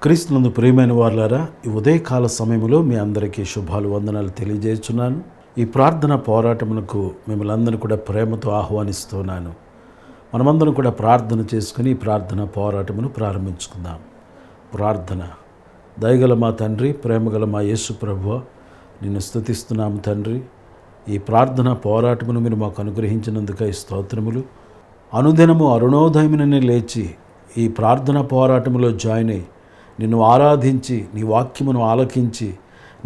క్రీస్తునందు ప్రియమైన వారులారా, ఈ ఉదయకాల సమయంలో మీ అందరికీ శుభాలు వందనాలు తెలియజేస్తున్నాను. ఈ ప్రార్థన పోరాటమునకు మిమ్మల్ని అందరినీ కూడా ప్రేమతో ఆహ్వానిస్తున్నాను. మనమందరం కూడా ప్రార్థన చేసుకుని ఈ ప్రార్థన పోరాటమును ప్రారంభించుకుందాం. ప్రార్థన. దయగల మా తండ్రి, ప్రేమగల మా యేసు ప్రభువా, నిన్ను స్తుతిస్తున్నాము తండ్రి. ఈ ప్రార్థన పోరాటమును మీరు మాకు అనుగ్రహించినందుకై స్తోత్రములు. అనుదినము అరుణోదయముననే లేచి ఈ ప్రార్థన పోరాటములో జాయిన్ అయ్యి నిన్ను ఆరాధించి నీ వాక్యమును ఆలకించి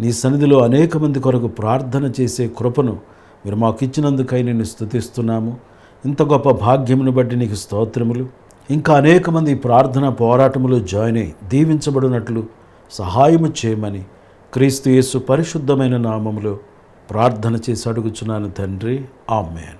నీ సన్నిధిలో అనేక మంది కొరకు ప్రార్థన చేసే కృపను మీరు మాకు ఇచ్చినందుకై నిన్ను స్తుతిస్తున్నాము. ఇంత గొప్ప భాగ్యమును బట్టి నీకు స్తోత్రములు. ఇంకా అనేక మంది ఈ ప్రార్థన పోరాటములో జాయిన్ అయ్యి దీవించబడినట్లు సహాయము చేయమని క్రీస్తు యేసు పరిశుద్ధమైన నామములో ప్రార్థన చేసి అడుగుచున్నాను తండ్రి. ఆమేన్.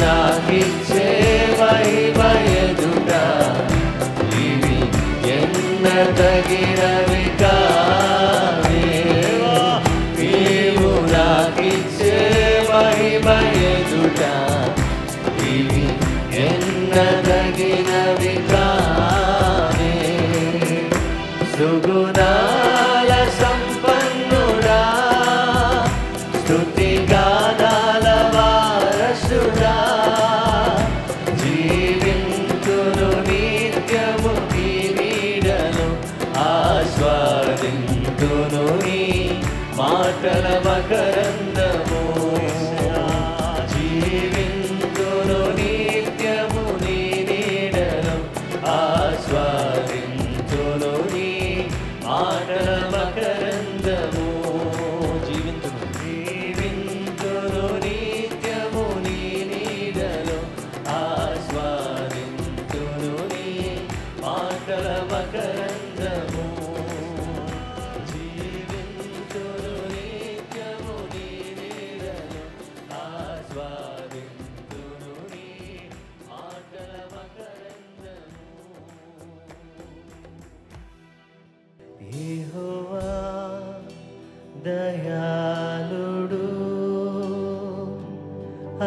నాకిచ్చే మహిమ ఎదుట ఇవి ఎన్నదగినవి కావేవా. నీవు నాకిచ్చే మహిమ ఎదుట ఇవి ఎన్నదగినవి కావే. సుగుణాల సంపన్నుడా, స్తుతి గానాల వారసుడా, జీవింతును నిత్యము నీ నీడలో, ఆస్వాదింతును నీ మాటల మకరందము. జీవింతును నిత్యము నీ నీడలో, ఆస్వాదింతును నీ మాటల మకరందము. జీవింతును నిత్యము నీ నీడలో, ఆస్వాదింతును నీ మాటల మకరందము. జీవింతును నిత్యము నీ నీడలో, ఆస్వాదింతును నీ మాటల మకరందము. యెహోవా దయాళుడు,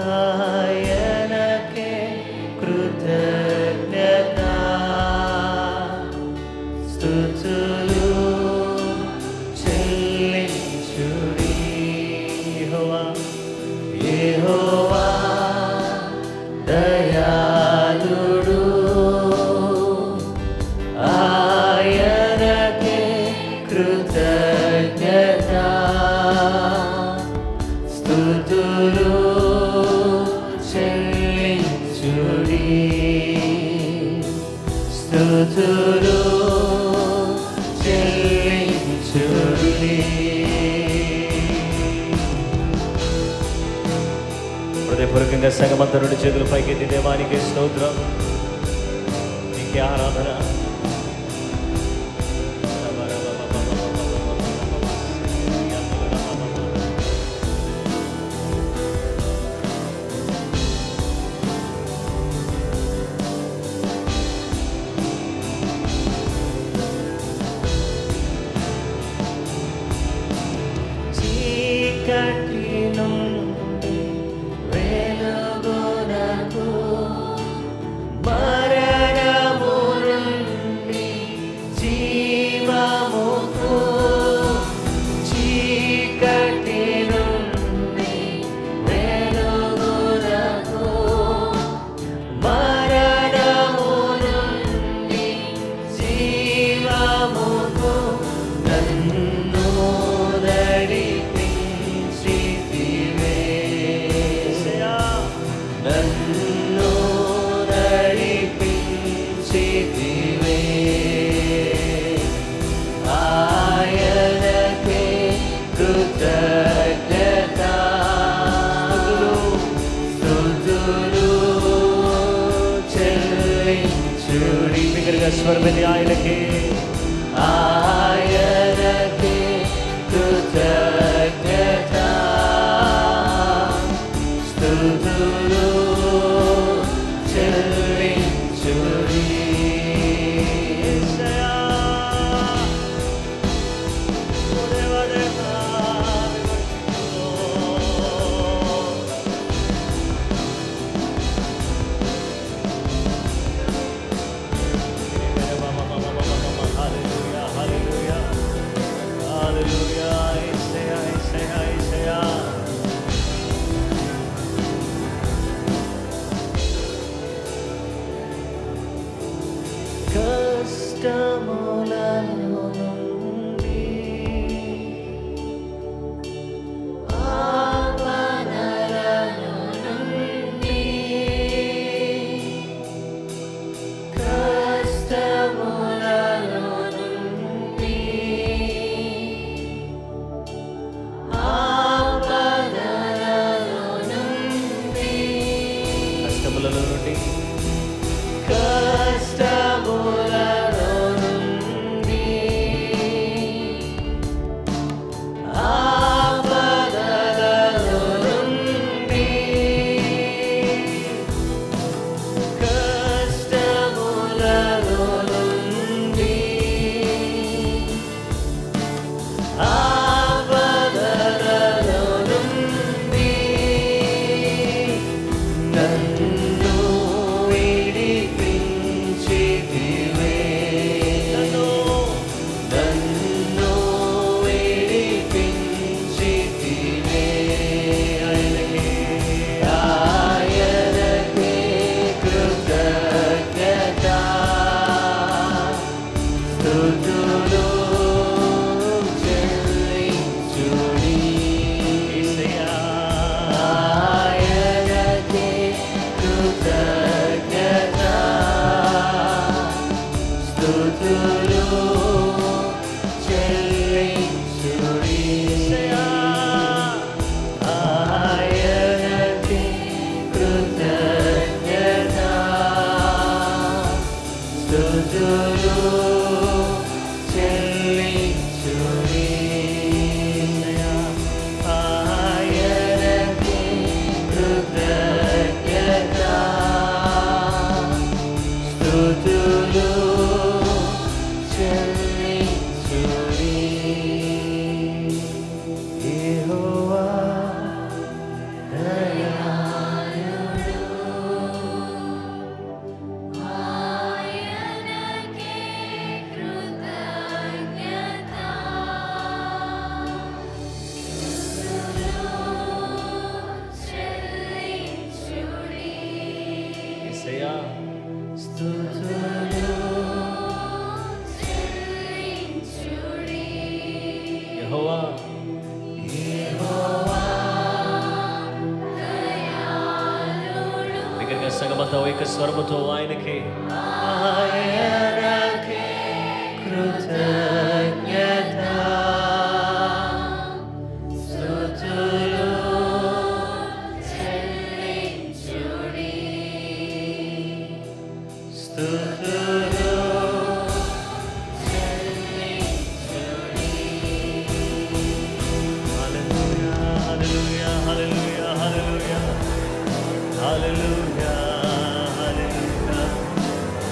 ఆయనకే కృతజ్ఞత స్తుతులు చెల్లించుడి. యెహోవా దయాళుడు, ఆయనకే కృతజ్ఞత స్తుతులు చెల్లించుడి. స్తుతులు చెల్లించుడి. హృదయపూర్వకంగా సగమంతా రెండు చేతులు పైకెత్తి దేవానికి స్తోత్రం, నీకే ఆరాధన. చీకటి నుండి వెలుగునకు, మరణము నుండి జీవముకు. చీకటి నుండి వెలుగునకు, మరణము నుండి జీవముకు నన్ను నడిపించితివే. నన్ను నడిపించితివే. ఆయనకే కృతజ్ఞత స్తుతులు చెల్లించుడి. బిగ్గరగా స్వరమెత్తి ఆయనకే, ఆయనకే కృతజ్ఞత స్తుతులు చెల్లించుడి. కష్టములలో నుండి, ఆపదలలో నుండి, కష్టములలో నుండి, ఆపదలలో నుండి, కష్టములలో నుండి, కష్టములలో నుండి, ఆపదలలో నుండి, యేసయ్యా యెహోవా దగ్గరగా సగమతో ఏక స్వరముతో ఆయనకి కృతజ్ఞత స్తుతులు చెల్లించుడి స్తుతులు చెల్లించుడి హల్లెలూయా హల్లెలూయా హల్లెలూయా హల్లెలూయా హల్లెలూయా హల్లెలూయా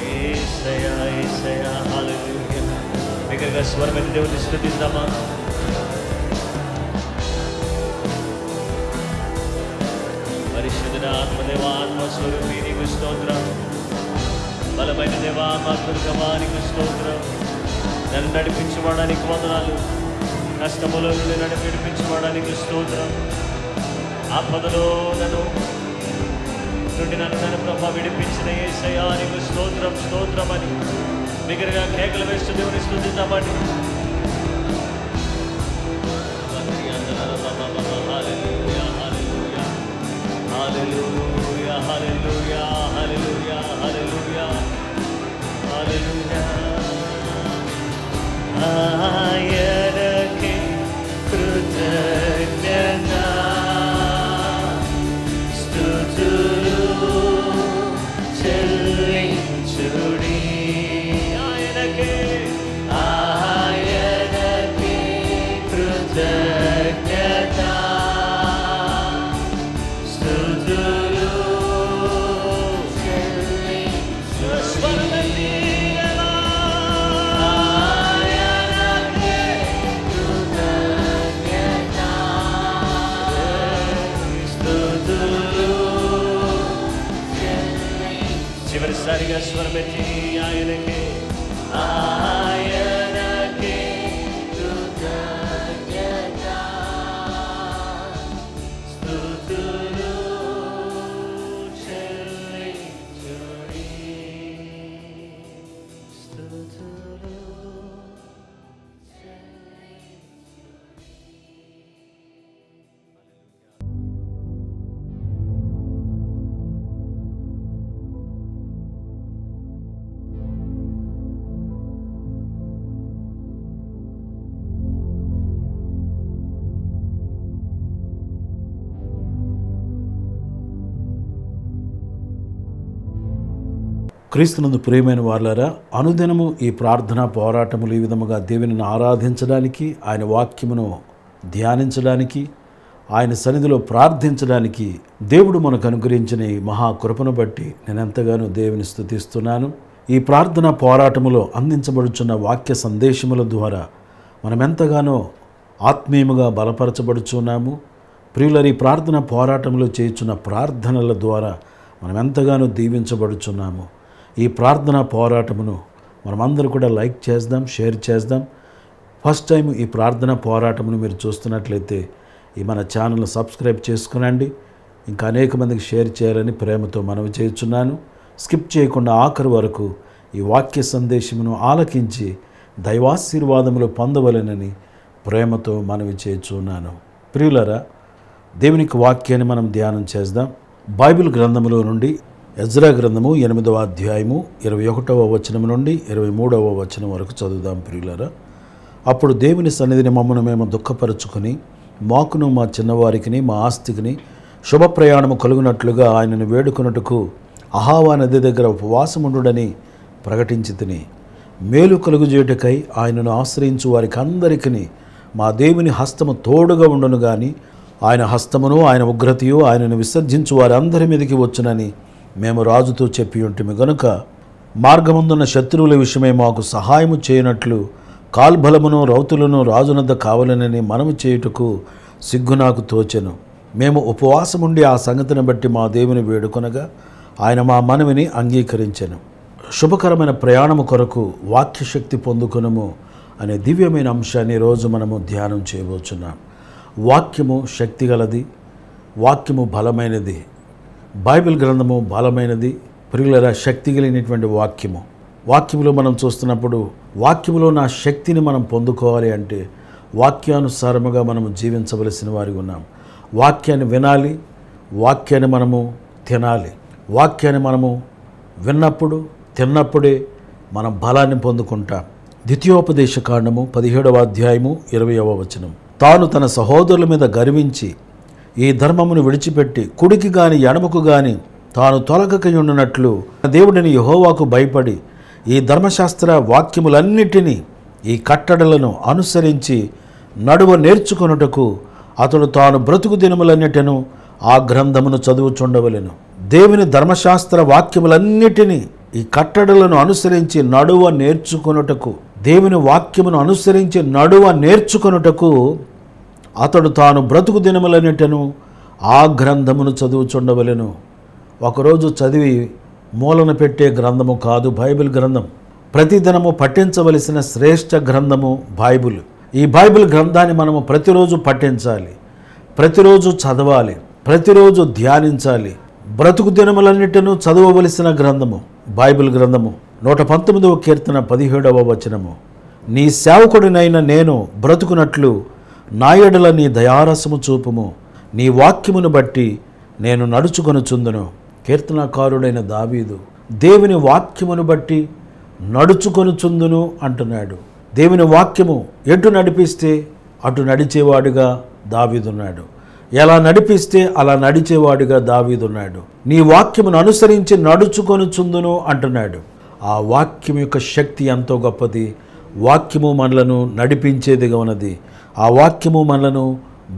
యేసయ్యా యేసయ్యా హల్లెలూయా దగ్గరగా స్వరమైన దేవుని స్తుతిద్దామా పరిశుద్ధుడ ఆత్మదేవా ఆత్మస్వరూపి నీకు స్తోత్రం బలమైన దేవా మా దుర్గమా నీకు స్తోత్రం నన్ను నడిపించబడడానికి వందనాలు కష్టములో నుండి నన్ను విడిపించబడడానికి స్తోత్రం ఆపదలో నన్ను ప్రభా విడిపించిన యేసయ్యా నీకు స్తోత్రం స్తోత్రం అని బిగ్గరగా కేకలు వేస్తూ దేవుని స్తుతిద్దామని హల్లెలూయా హల్లెలూయా హల్లెలూయా హల్లెలూయా హల్లెలూయా ఆయనకే కృతజ్ఞత స్తుతులు చెల్లించుడి ఆయనకే కృతజ్ఞత స్తుతులు చెల్లించుడి చివరిసారిగా స్వరమెత్తి ఆయనకే కృతజ్ఞత స్తుతులు చెల్లించుడి స్తుతులు క్రీస్తునందు ప్రియమైన వారులారా, అనుదినము ఈ ప్రార్థనా పోరాటములు ఈ విధముగా దేవుని ఆరాధించడానికి, ఆయన వాక్యమును ధ్యానించడానికి, ఆయన సన్నిధిలో ప్రార్థించడానికి దేవుడు మనకు అనుగ్రహించిన ఈ మహాకృపను బట్టి నేను ఎంతగానో దేవుని స్తుతిస్తున్నాను. ఈ ప్రార్థనా పోరాటములో అందించబడుచున్న వాక్య సందేశముల ద్వారా మనం ఎంతగానో ఆత్మీయముగా బలపరచబడుచున్నాము. ప్రియులరి ప్రార్థన పోరాటంలో చేయుచున్న ప్రార్థనల ద్వారా మనం ఎంతగానో దీవించబడుచున్నాము. ఈ ప్రార్థనా పోరాటమును మనమందరూ కూడా లైక్ చేద్దాం, షేర్ చేద్దాం. ఫస్ట్ టైం ఈ ప్రార్థనా పోరాటమును మీరు చూస్తున్నట్లయితే ఈ మన ఛానల్ను సబ్స్క్రైబ్ చేసుకునండి. ఇంకా అనేక మందికి షేర్ చేయాలని ప్రేమతో మనవి చేయుచున్నాను. స్కిప్ చేయకుండా ఆఖరి వరకు ఈ వాక్య సందేశమును ఆలకించి దైవాశీర్వాదములు పొందవలెనని ప్రేమతో మనవి చేయుచున్నాను. ప్రియులరా, దేవునికి వాక్యాన్ని మనం ధ్యానం చేద్దాం. బైబిల్ గ్రంథములో నుండి ఎజ్రా గ్రంథము 8వ అధ్యాయము 21వ వచనం నుండి 23వ వచనం వరకు చదువుదాం. ప్రియులారా, అప్పుడు దేవుని సన్నిధిని మమ్మను మేము దుఃఖపరుచుకొని మాకును మా చిన్నవారికిని మా ఆస్తికిని శుభ ప్రయాణము కలుగునట్లుగా ఆయనను వేడుకొనుటకు అహావా నది దగ్గర ఉపవాసముండుడని ప్రకటించి తిని మేలు కలుగుజేయుటకై ఆయనను ఆశ్రయించు వారికి అందరికీ మా దేవుని హస్తము తోడుగా ఉండును గాని ఆయన హస్తమును ఆయన ఉగ్రతయు ఆయనను విసర్జించు వారి అందరి మీదకి వచ్చునని మేము రాజుతో చెప్పి ఉంటిమి గనుక మార్గమందున్న శత్రువుల విషయమై మాకు సహాయము చేయనట్లు కాల్బలమును రౌతులను రాజునద్ద కావాలనని మనము చేయుటకు సిగ్గు నాకు తోచెను. మేము ఉపవాసముండి ఆ సంగతిని బట్టి మా దేవుని వేడుకొనగా ఆయన మా మనవిని అంగీకరించెను. శుభకరమైన ప్రయాణము కొరకు వాక్యశక్తి పొందుకొనము అనే దివ్యమైన అంశాన్ని ఈరోజు మనము ధ్యానం చేయబోచున్నాం. వాక్యము శక్తి గలది, వాక్యము బలమైనది. బైబిల్ గ్రంథము బలమైనది, ప్రియులారా, శక్తి కలిగినటువంటి వాక్యములో మనం చూస్తున్నప్పుడు వాక్యములో నా శక్తిని మనం పొందుకోవాలి అంటే వాక్యానుసారముగా మనము జీవించవలసిన వారిగా ఉన్నాం. వాక్యాన్ని వినాలి, వాక్యాన్ని మనము తినాలి. వాక్యాన్ని మనము విన్నప్పుడు తిన్నప్పుడే మనం బలాన్ని పొందుకుంటాం. ద్వితీయోపదేశ కాండము 17వ అధ్యాయము 20వ వచనం. తాను తన సహోదరుల మీద గర్వించి ఈ ధర్మమును విడిచిపెట్టి కుడికి గాని ఎడమకు గాని తాను తొలగకయుండునట్లు దేవుడిని యెహోవాకు భయపడి ఈ ధర్మశాస్త్ర వాక్యములన్నిటినీ ఈ కట్టడలను అనుసరించి నడువ నేర్చుకొనుటకు అతడు తాను బ్రతుకు దినములన్నిటిను ఆ గ్రంథమును చదువుచుండవలెను. దేవుని ధర్మశాస్త్ర వాక్యములన్నిటినీ ఈ కట్టడలను అనుసరించి నడువ నేర్చుకొనుటకు, దేవుని వాక్యమును అనుసరించి నడువ నేర్చుకొనుటకు అతడు తాను బ్రతుకు దినములన్నిటిను ఆ గ్రంథమును చదువుచుండవలెను. ఒకరోజు చదివి మూలన పెట్టే గ్రంథము కాదు బైబిల్ గ్రంథం. ప్రతిదినము పఠించవలసిన శ్రేష్ఠ గ్రంథము బైబిల్. ఈ బైబిల్ గ్రంథాన్ని మనము ప్రతిరోజు పఠించాలి, ప్రతిరోజు చదవాలి, ప్రతిరోజు ధ్యానించాలి. బ్రతుకు దినములన్నిటిను చదవవలసిన గ్రంథము బైబిల్ గ్రంథము. 119వ కీర్తన 17వ వచనము. నీ సేవకుడినైన నేను బ్రతుకునట్లు నా యెడల నీ దయారసము చూపుము, నీ వాక్యమును బట్టి నేను నడుచుకొనుచుందును. కీర్తనకారుడైన దావీదు దేవుని వాక్యమును బట్టి నడుచుకొనుచుందును అంటున్నాడు. దేవుని వాక్యము ఎటు నడిపిస్తే అటు నడిచేవాడుగా దావీదున్నాడు. ఎలా నడిపిస్తే అలా నడిచేవాడుగా దావీదున్నాడు. నీ వాక్యమును అనుసరించి నడుచుకొనుచుందును అంటున్నాడు. ఆ వాక్యం యొక్క శక్తి ఎంతో గొప్పది. వాక్యము మనలను నడిపించేదిగా ఉన్నది. ఆ వాక్యము మనలను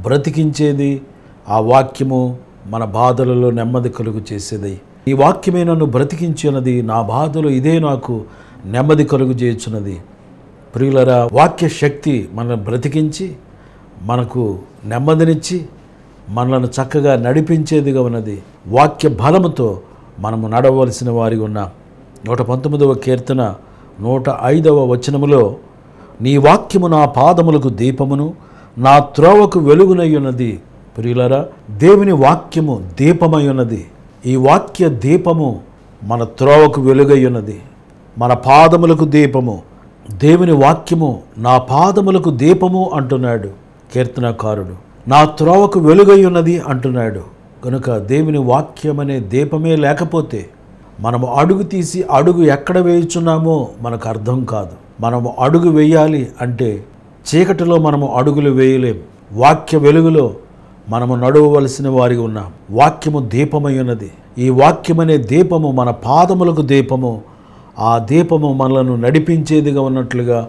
బ్రతికించేది. ఆ వాక్యము మన బాధలలో నెమ్మది కలుగు చేసేది. ఈ వాక్యమే నన్ను బ్రతికించున్నది, నా బాధలు ఇదే నాకు నెమ్మది కలుగు చేయుచున్నది. ప్రియులరా, వాక్య శక్తి మనల్ని బ్రతికించి మనకు నెమ్మదినిచ్చి మనలను చక్కగా నడిపించేదిగా ఉన్నది. వాక్య బలముతో మనము నడవలసిన వారిగా ఉన్నాం. 119వ కీర్తన 105వ వచనములో నీ వాక్యము నా పాదములకు దీపమును నా త్రోవకు వెలుగునై ఉన్నది. ప్రియులరా, దేవుని వాక్యము దీపమై ఉన్నది. ఈ వాక్య దీపము మన త్రోవకు వెలుగై ఉన్నది, మన పాదములకు దీపము. దేవుని వాక్యము నా పాదములకు దీపము అంటున్నాడు కీర్తనకారుడు. నా త్రోవకు వెలుగై ఉన్నది అంటున్నాడు. కనుక దేవుని వాక్యం అనే దీపమే లేకపోతే మనము అడుగు తీసి అడుగు ఎక్కడ వేయుచున్నామో మనకు అర్థం కాదు. మనము అడుగు వేయాలి అంటే చీకటిలో మనము అడుగులు వేయలేం. వాక్య వెలుగులో మనము నడవవలసిన వారిగా ఉన్నాం. వాక్యము దీపమై ఉన్నది. ఈ వాక్యమనే దీపము మన పాదములకు దీపము. ఆ దీపము మనలను నడిపించేదిగా ఉన్నట్లుగా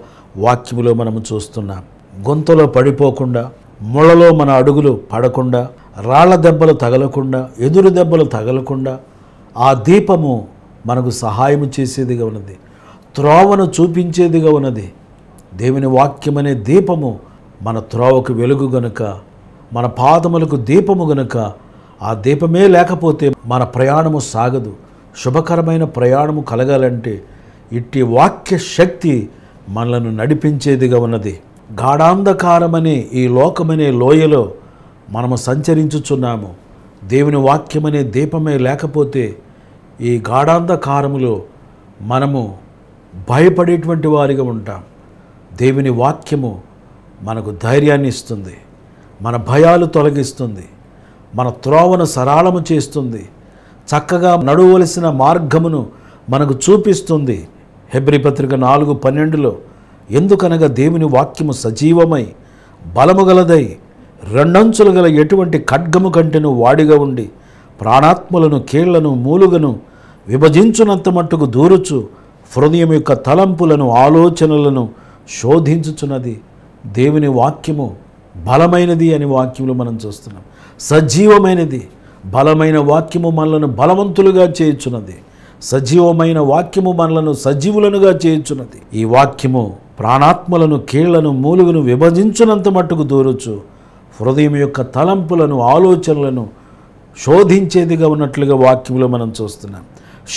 వాక్యములో మనము చూస్తున్నాం. గొంతులో పడిపోకుండా, ముళ్ళలో మన అడుగులు పడకుండా, రాళ్ల దెబ్బలు తగలకుండా, ఎదురు దెబ్బలు తగలకుండా ఆ దీపము మనకు సహాయం చేసేదిగా ఉన్నది, త్రోవను చూపించేదిగా ఉన్నది. దేవుని వాక్యమనే దీపము మన త్రోవకు వెలుగు గనుక, మన పాదములకు దీపము గనుక, ఆ దీపమే లేకపోతే మన ప్రయాణము సాగదు. శుభకరమైన ప్రయాణము కలగాలంటే ఇట్టి వాక్య శక్తి మనలను నడిపించేదిగా ఉన్నది. గాఢాంధకారమనే ఈ లోకమనే లోయలో మనము సంచరించుచున్నాము. దేవుని వాక్యమనే దీపమే లేకపోతే ఈ గాఢాంధకారములో మనము భయపడేటువంటి వారిగా ఉంటాం. దేవుని వాక్యము మనకు ధైర్యాన్ని ఇస్తుంది, మన భయాలు తొలగిస్తుంది, మన త్రోవను సరళము చేస్తుంది, చక్కగా నడవలసిన మార్గమును మనకు చూపిస్తుంది. హెబ్రీ పత్రిక 4:12లో ఎందుకనగా దేవుని వాక్యము సజీవమై బలము గలదై రెండంచులు గల ఎటువంటి ఖడ్గము కంటెను వాడిగా ఉండి ప్రాణాత్మలను కీళ్లను మూలుగను విభజించునంత మట్టుకు దూరుచు హృదయం యొక్క తలంపులను ఆలోచనలను శోధించుచున్నది. దేవుని వాక్యము బలమైనది అని వాక్యములు మనం చూస్తున్నాం. సజీవమైనది. బలమైన వాక్యము మనలను బలవంతులుగా చేయుచున్నది. సజీవమైన వాక్యము మనలను సజీవులనుగా చేయుచున్నది. ఈ వాక్యము ప్రాణాత్మలను కీళ్లను మూలుగును విభజించునంత మట్టుకు దూరొచ్చు హృదయం యొక్క తలంపులను ఆలోచనలను శోధించేదిగా ఉన్నట్లుగా వాక్యములో మనం చూస్తున్నాం.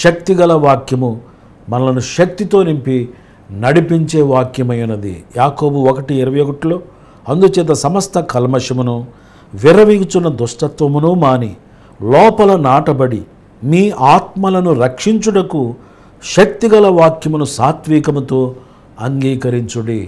శక్తిగల వాక్యము మనలను శక్తితో నింపి నడిపించే వాక్యమైనది. యాకోబు 1:21లో అందుచేత సమస్త కల్మషమును విర్రవీగుచున్న దుష్టత్వమును మాని లోపల నాటబడి మీ ఆత్మలను రక్షించుటకు శక్తిగల వాక్యమును సాత్వికముతో అంగీకరించుడి.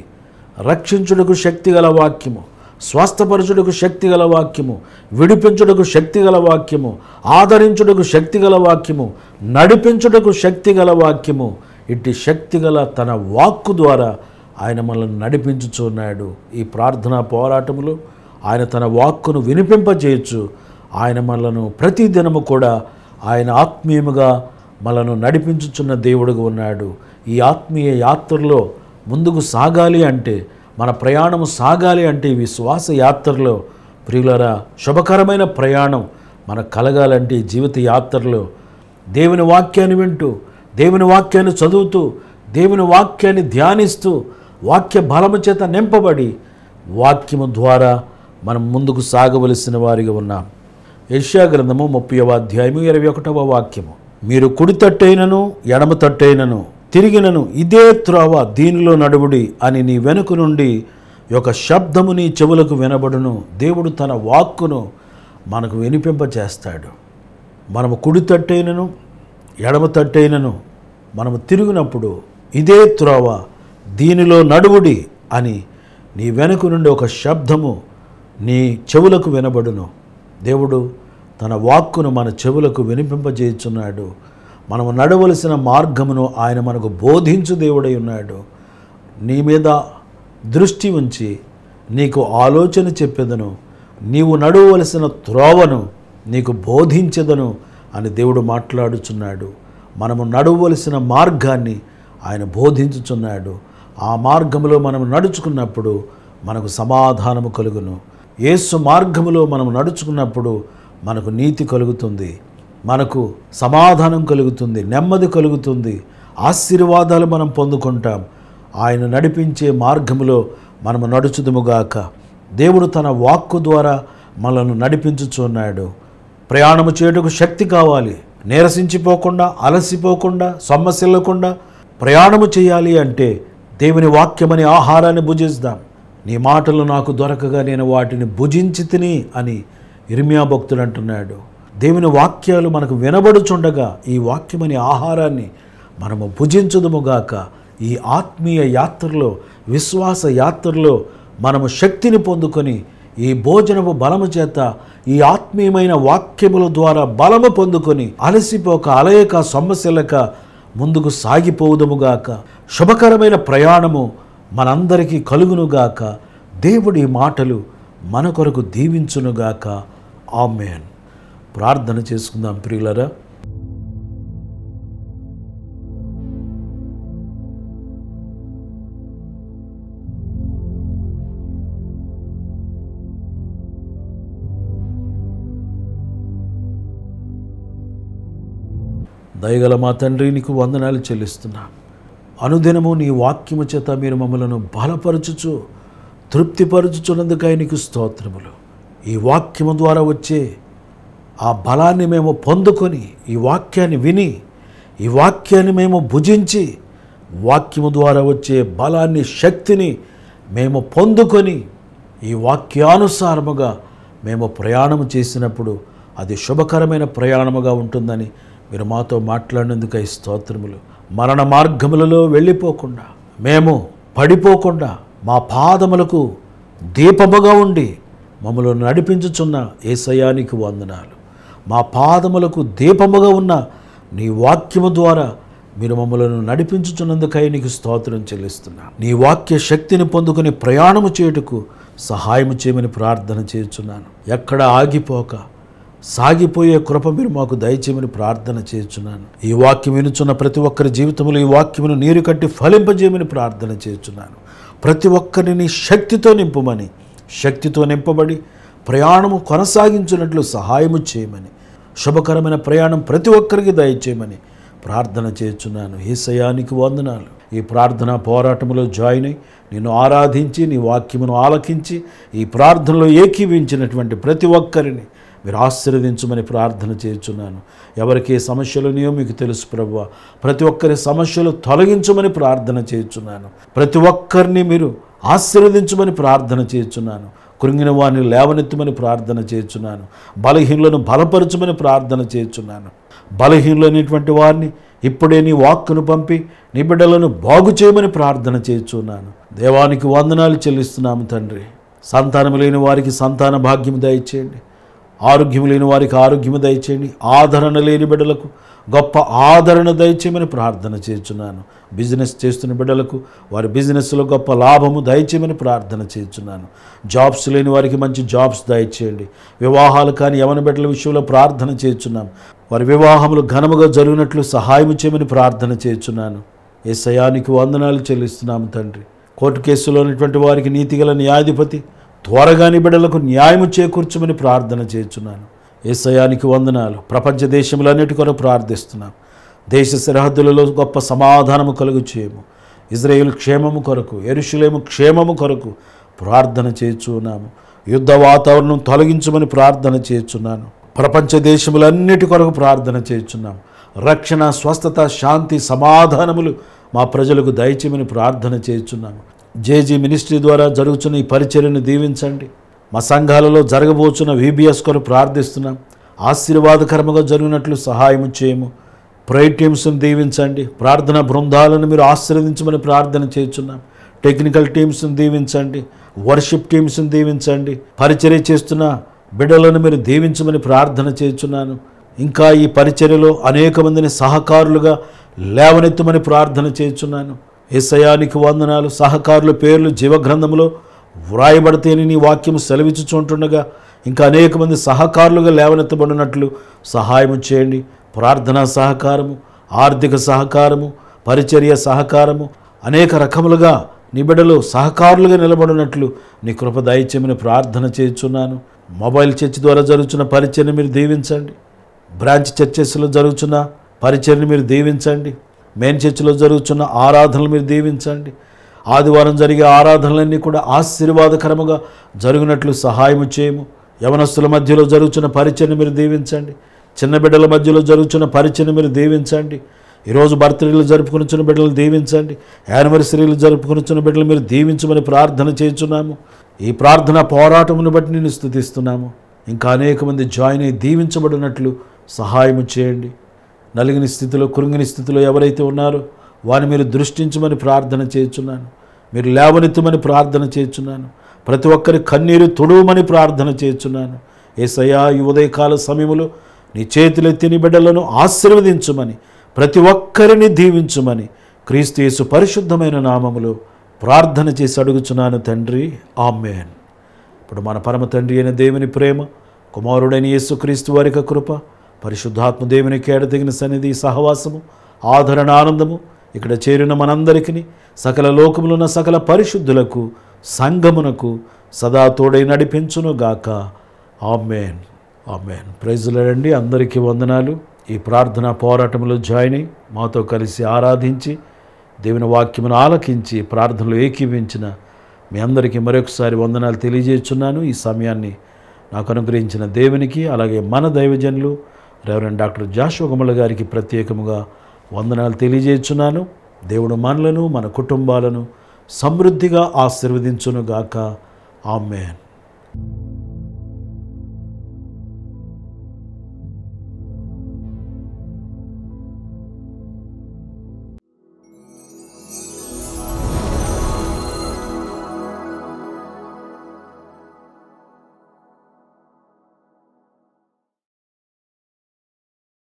రక్షించుటకు శక్తిగల వాక్యము, స్వస్థపరచుటకు శక్తిగల వాక్యము, విడిపించుటకు శక్తిగల వాక్యము, ఆదరించుటకు శక్తిగల వాక్యము, నడిపించుటకు శక్తిగల వాక్యము, ఇట్టి శక్తిగల తన వాక్కు ద్వారా ఆయన మనల్ని నడిపించుచున్నాడు. ఈ ప్రార్థనా పోరాటములో ఆయన తన వాక్కును వినిపింపజేయచ్చు. ఆయన మనలను ప్రతిదినము కూడా ఆయన ఆత్మీయముగా మనను నడిపించుచున్న దేవుడుగా ఉన్నాడు. ఈ ఆత్మీయ యాత్రలో ముందుకు సాగాలి అంటే, మన ప్రయాణము సాగాలి అంటే, ఈ విశ్వాస యాత్రలో ప్రియులారా శుభకరమైన ప్రయాణం మనకు కలగాలంటే ఈ జీవిత యాత్రలో దేవుని వాక్యాన్ని వింటూ, దేవుని వాక్యాన్ని చదువుతూ, దేవుని వాక్యాన్ని ధ్యానిస్తూ, వాక్య బలము చేత నింపబడి వాక్యము ద్వారా మనం ముందుకు సాగవలసిన వారిగా ఉన్నాం. యెషయా గ్రంథము 30వ అధ్యాయము 21వ వాక్యము, మీరు కుడి తట్టైనను ఎడమ తట్టైనను తిరిగినను ఇదే త్రోవ, దీనిలో నడువుడి అని నీ వెనుక నుండి ఒక శబ్దము నీ చెవులకు వినబడును. దేవుడు తన వాక్కును మనకు వినిపింపచేస్తాడు. మనము కుడి తట్టైనను ఎడమ తట్టైనను మనము తిరిగినప్పుడు ఇదే త్రోవ, దీనిలో నడువుడి అని నీ వెనుక నుండి ఒక శబ్దము నీ చెవులకు వినబడును. దేవుడు తన వాక్కును మన చెవులకు వినిపింపజేయుచున్నాడు. మనము నడవలసిన మార్గమును ఆయన మనకు బోధించు దేవుడై ఉన్నాడు. నీ మీద దృష్టి ఉంచి నీకు ఆలోచన చెప్పెదను, నీవు నడవలసిన త్రోవను నీకు బోధించెదను అని దేవుడు మాట్లాడుచున్నాడు. మనము నడవలసిన మార్గాన్ని ఆయన బోధించుచున్నాడు. ఆ మార్గములో మనం నడుచుకున్నప్పుడు మనకు సమాధానము కలుగును. యేసు మార్గములో మనం నడుచుకున్నప్పుడు మనకు నీతి కలుగుతుంది, మనకు సమాధానం కలుగుతుంది, నెమ్మది కలుగుతుంది, ఆశీర్వాదాలు మనం పొందుకుంటాం. ఆయన నడిపించే మార్గములో మనము నడుచుదుముగాక. దేవుడు తన వాక్కు ద్వారా మనల్ని నడిపించుచున్నాడు. ప్రయాణము చేయుటకు శక్తి కావాలి. నీరసించిపోకుండా, అలసిపోకుండా, సొమ్మసిల్లకుండా ప్రయాణము చేయాలి అంటే దేవుని వాక్యమని ఆహారాన్ని భుజిద్దాం. నీ మాటలు నాకు దొరకగా నేను వాటిని భుజించి తిని అని ఇర్మియా భక్తుడు అంటున్నాడు. దేవుని వాక్యాలు మనకు వినబడుచుండగా ఈ వాక్యమని ఆహారాన్ని మనము భుజించుదుముగాక. ఈ ఆత్మీయ యాత్రలో, విశ్వాస యాత్రలో మనము శక్తిని పొందుకొని ఈ భోజనపు బలము చేత, ఈ ఆత్మీయమైన వాక్యముల ద్వారా బలము పొందుకొని అలసిపోక, అలయక, సొమ్మసిల్లక ముందుకు సాగిపోవుదుముగాక. శుభకరమైన ప్రయాణము మనందరికీ కలుగునుగాక. దేవుడి మాటలు మన కొరకు దీవించునుగాక. ఆమేన్. ప్రార్థన చేసుకుందాం ప్రియులరా. దయగల మా తండ్రి, నీకు వందనాలు చెల్లిస్తున్నా. అనుదినము నీ వాక్యము చేత మీరు మమ్మలను బలపరచుచు తృప్తిపరచుచున్నందుకై నీకు స్తోత్రములు. ఈ వాక్యము ద్వారా వచ్చే ఆ బలాన్ని మేము పొందుకొని, ఈ వాక్యాన్ని విని, ఈ వాక్యాన్ని మేము భుజించి, వాక్యము ద్వారా వచ్చే బలాన్ని, శక్తిని మేము పొందుకొని ఈ వాక్యానుసారముగా మేము ప్రయాణము చేసినప్పుడు అది శుభకరమైన ప్రయాణముగా ఉంటుందని మీరు మాతో మాట్లాడినందుకై స్తోత్రములు. మరణ మార్గములలో వెళ్ళిపోకుండా, మేము పడిపోకుండా, మా పాదములకు దీపముగా ఉండి మమ్మల్ని నడిపించుచున్న యేసయ్యానికి వందనాలు. మా పాదములకు దీపముగా ఉన్న నీ వాక్యము ద్వారా మీరు మమ్మలను నడిపించుచున్నందుకై నీకు స్తోత్రం చెల్లిస్తున్నా. నీ వాక్య శక్తిని పొందుకొని ప్రయాణము చేయుటకు సహాయము చేయమని ప్రార్థన చేయుచున్నాను. ఎక్కడ ఆగిపోక సాగిపోయే కృప మీరు మాకు దయచేయమని ప్రార్థన చేయుచున్నాను. ఈ వాక్యం వినుచున్న ప్రతి ఒక్కరి జీవితంలో ఈ వాక్యమును నీరు కట్టి ఫలింపజేయమని ప్రార్థన చేయుచున్నాను. ప్రతి ఒక్కరిని శక్తితో నింపమని, శక్తితో నింపబడి ప్రయాణము కొనసాగించినట్లు సహాయము చేయమని, శుభకరమైన ప్రయాణం ప్రతి ఒక్కరికి దయచేయమని ప్రార్థన చేయుచున్నాను. యేసయ్యానికి వందనాలు. ఈ ప్రార్థన పోరాటంలో జాయిన్ అయి నిన్ను ఆరాధించి నీ వాక్యమును ఆలకించి ఈ ప్రార్థనలో ఏకీవించినటువంటి ప్రతి ఒక్కరిని మీరు ఆశీర్వదించమని ప్రార్థన చేయుచున్నాను. ఎవరికి ఏ సమస్యలు ఉన్నాయో మీకు తెలుసు ప్రభువా. ప్రతి ఒక్కరి సమస్యలు తొలగించమని ప్రార్థన చేయుచున్నాను. ప్రతి ఒక్కరిని మీరు ఆశీర్వదించమని ప్రార్థన చేయుచున్నాను. కృంగిన వారిని లేవనెత్తమని ప్రార్థన చేయుచున్నాను. బలహీనులను బలపరచమని ప్రార్థన చేయుచున్నాను. బలహీనులైనటువంటి వారిని ఇప్పుడే నీ వాక్కును పంపి నీ బిడ్డలను బాగు చేయమని ప్రార్థన చేస్తున్నాను. దేవానికి వందనాలు చెల్లిస్తున్నాము తండ్రి. సంతానం లేని వారికి సంతాన భాగ్యము దయచేయండి. ఆరోగ్యం లేని వారికి ఆరోగ్యము దయచేయండి. ఆదరణ లేని బిడ్డలకు గొప్ప ఆదరణ దయచేయమని ప్రార్థన చేస్తున్నాను. బిజినెస్ చేస్తున్న బిడ్డలకు వారి బిజినెస్లో గొప్ప లాభము దయచేయమని ప్రార్థన చేస్తున్నాను. జాబ్స్ లేని వారికి మంచి జాబ్స్ దయచేయండి. వివాహాలు కానీ యవన బిడ్డల విషయంలో ప్రార్థన చేస్తున్నాం. వారి వివాహములు ఘనముగా జరిగినట్లు సహాయం చేయమని ప్రార్థన చేస్తున్నాను. యేసయ్యా నీకు వందనాలు చెల్లిస్తున్నాము తండ్రి. కోర్టు కేసులో ఉన్నటువంటి వారికి నీతిగల న్యాయాధిపతి త్వరగాని బిడ్డలకు న్యాయము చేకూర్చమని ప్రార్థన చేస్తున్నాను. యేసయ్యా నీకు వందనాలు. ప్రపంచ దేశములన్నిటి కొరకు ప్రార్థిస్తున్నాం. దేశ సరిహద్దులలో గొప్ప సమాధానము కలుగు చేయము. ఇజ్రాయేలు క్షేమము కొరకు, యెరూషలేము క్షేమము కొరకు ప్రార్థన చేస్తున్నాము. యుద్ధ వాతావరణం తొలగించమని ప్రార్థన చేస్తున్నాను. ప్రపంచ దేశములన్నిటి కొరకు ప్రార్థన చేస్తున్నాం. రక్షణ, స్వస్థత, శాంతి, సమాధానములు మా ప్రజలకు దయచేయమని ప్రార్థన చేస్తున్నాము. జేజీ మినిస్ట్రీ ద్వారా జరుగుతున్న ఈ పరిచర్యను దీవించండి. మా సంఘాలలో జరగబోచున్న VBS కొరకు ప్రార్థిస్తున్నాం. ఆశీర్వాదకరముగా జరిగినట్లు సహాయం చేయము. ప్రేయర్ టీమ్స్ను దీవించండి. ప్రార్థన బృందాలను మీరు ఆశీర్వదించమని ప్రార్థన చేస్తున్నాం. టెక్నికల్ టీమ్స్ను దీవించండి. వర్షిప్ టీమ్స్ను దీవించండి. పరిచర్య చేస్తున్న బిడ్డలను మీరు దీవించమని ప్రార్థన చేస్తున్నాను. ఇంకా ఈ పరిచర్యలో అనేక మందిని సహకారులుగా లేవనెత్తమని ప్రార్థన చేస్తున్నాను. యేసయ్యా నీకు వందనాలు. సహకారుల పేర్లు జీవగ్రంథంలో వ్రాయబడితేనే నీ వాక్యం సెలవిచ్చుచుంటుండగా ఇంకా అనేక మంది సహకారులుగా లేవనెత్తబడినట్లు సహాయం చేయండి. ప్రార్థనా సహకారము, ఆర్థిక సహకారము, పరిచర్య సహకారము, అనేక రకములుగా నీ బిడ్డలు సహకారులుగా నిలబడినట్లు నీ కృప దయచేయమని ప్రార్థన చేస్తున్నాను. మొబైల్ చర్చ్ ద్వారా జరుగుతున్న పరిచర్యను మీరు దీవించండి. బ్రాంచ్ చర్చెస్లో జరుగుతున్న పరిచర్యను మీరు దీవించండి. మెయిన్ చర్చిలో జరుగుతున్న ఆరాధనలు మీరు దీవించండి. ఆదివారం జరిగే ఆరాధనలన్నీ కూడా ఆశీర్వాదకరముగా జరిగినట్లు సహాయం చేయము. యవనస్తుల మధ్యలో జరుగుతున్న పరిచర్యను మీరు దీవించండి. చిన్న బిడ్డల మధ్యలో జరుగుతున్న పరిచర్యను మీరు దీవించండి. ఈరోజు బర్త్డేలు జరుపుకునిచున్న బిడ్డలు దీవించండి. యానివర్సరీలు జరుపుకునిచున్న బిడ్డలు మీరు దీవించమని ప్రార్థన చేస్తున్నాము. ఈ ప్రార్థన పోరాటమును బట్టి నేను స్తుతిస్తున్నాము. ఇంకా అనేక మంది జాయిన్ అయ్యి దీవించబడినట్లు సహాయం చేయండి. నలిగిన స్థితిలో, కృంగిని స్థితిలో ఎవరైతే ఉన్నారో వారిని మీరు దృష్టించమని ప్రార్థన చేస్తున్నాను. మీరు లేవనెత్తమని ప్రార్థన చేస్తున్నాను. ప్రతి ఒక్కరి కన్నీరు తుడవమని ప్రార్థన చేస్తున్నాను. యేసయ్యా ఈ ఉదయకాల సమయంలో నీ చేతులెత్తి నీ బిడ్డలను ఆశీర్వదించమని, ప్రతి ఒక్కరిని దీవించమని క్రీస్తు యేసు పరిశుద్ధమైన నామములో ప్రార్థన చేసి అడుగుచున్నాను తండ్రి. ఆమేన్. ఇప్పుడు మన పరమ తండ్రి అయిన దేవుని ప్రేమ, కుమారుడైన యేసుక్రీస్తు వారి యొక్క కృప, పరిశుద్ధాత్మ దేవుని కేడతగిన సన్నిధి, సహవాసము, ఆదరణ, ఆనందము ఇక్కడ చేరిన మనందరికీ, సకల లోకములున్న సకల పరిశుద్ధులకు, సంఘమునకు సదా తోడై నడిపించునుగాక. ఆమేన్. ఆమేన్. Praise Lord. అందరికీ వందనాలు. ఈ ప్రార్థనా పోరాటంలో జాయిన్ అయ్యి మాతో కలిసి ఆరాధించి దేవుని వాక్యమును ఆలకించి ప్రార్థనలో ఏకీవించిన మీ అందరికీ మరొకసారి వందనాలు తెలియజేస్తున్నాను. ఈ సమయాన్ని నాకు అనుగ్రహించిన దేవునికి, అలాగే మన దైవజనులు రెవరెండ్ డాక్టర్ జాషువా గుమ్మల గారికి ప్రత్యేకముగా వందనాలు తెలియజేస్తున్నాను. దేవుడు మనలను, మన కుటుంబాలను సమృద్ధిగా ఆశీర్వదించునుగాక. ఆమేన్.